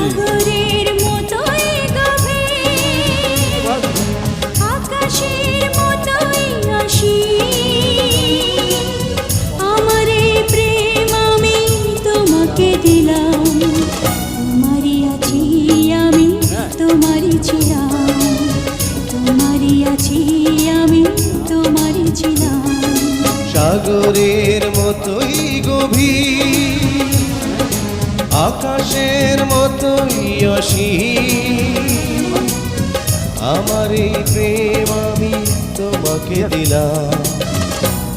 সাগরের মতোই গভীর, আকাশের মতোই অসীম, আমার এই প্রেম আমি তোমাকে দিলাম, তোমারই আছি আমি, তোমারই ছিলাম, তোমারই আছি আমি, তোমারই ছিলাম। সাগরের মতোই গভীর, আকাশের মতোই অসীম, আমার এই প্রেম আমি তোমাকে দিলাম,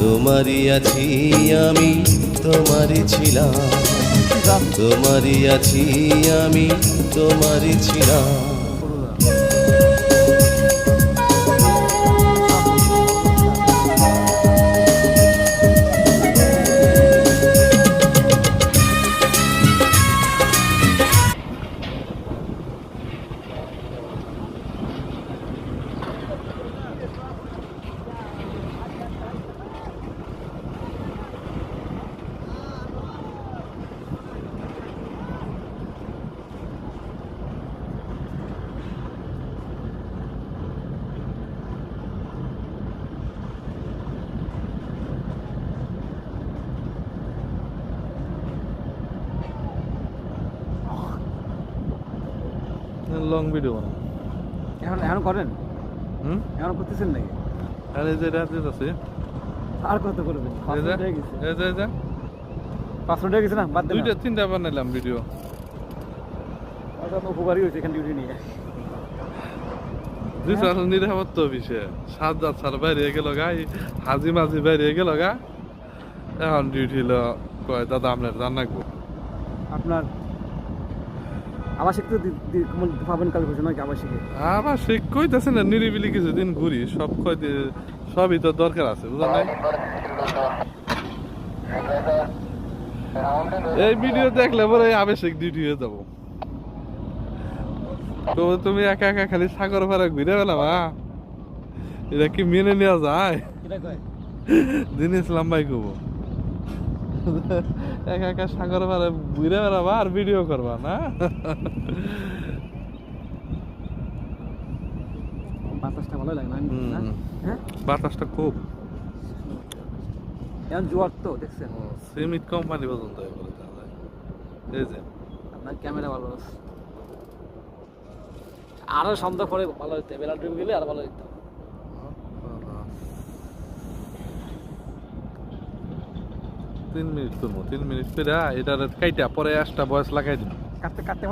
তোমারই আছি আমি, তোমারই ছিলাম, তোমারই আছি আমি, তোমারই ছিলাম। লং ভিডিও এখন করেন? হুম, এখন করতেছেন নাকি? আর এই যে রাতে আছে আর কত করবেন? 5 মিনিট হয়ে গেছে। এই যে 5 মিনিট হয়ে গেছে না? বাদ দেন। দুইটা তিনটা বানাইলাম ভিডিও। আচ্ছা, তো উপকারী হয়েছে এখান ডিউটি নিয়ে। দুই চার নিরাপত্তা বিষয় সাজ্জাদ স্যার বাইরে গেল গাই, হাজি মাঝি বাইরে গেল গা, এখন ডিউটি হলো কয় দাদা আপনার জান রাখবো। আপনার আবাসিক তো পাবেন কাল ঘোষণা কি আবাসিকে? আবার সে কইতেছে না নিরিবিলি কিছুদিন ঘুরি, সব সবই তো দরকার আছে, বুঝা নাই? এই ভিডিও দেখলে পরে আবেশিক ডিউটি হয়ে যাবো। তো তুমি একা একা খালি সাগর পাড়া ঘুরে গেলাম, এটা কি মেনে নেওয়া যায়? দিন ইসলাম ভাই কব একা একা সাগর পাড়া ঘুরে বেড়াবা আর ভিডিও করবা না? বাতাসটা ভালো লাগে না? হ্যাঁ, বাতাসটা খুব এখন জোয়ার তো দেখছেন। সিমিট কোম্পানি পর্যন্ত এই যে আপনার ক্যামেরা ভালো আছে, আরো সন্ধ্যা পরে ভালো হইতে, বেলা ডুবে গেলে আর ভালো হইতো। 3 মিনিট করবো, 3 মিনিট করে এটা কাইটা পরে 1টা বয়স লাগাই দিন। কাটতে কাটতে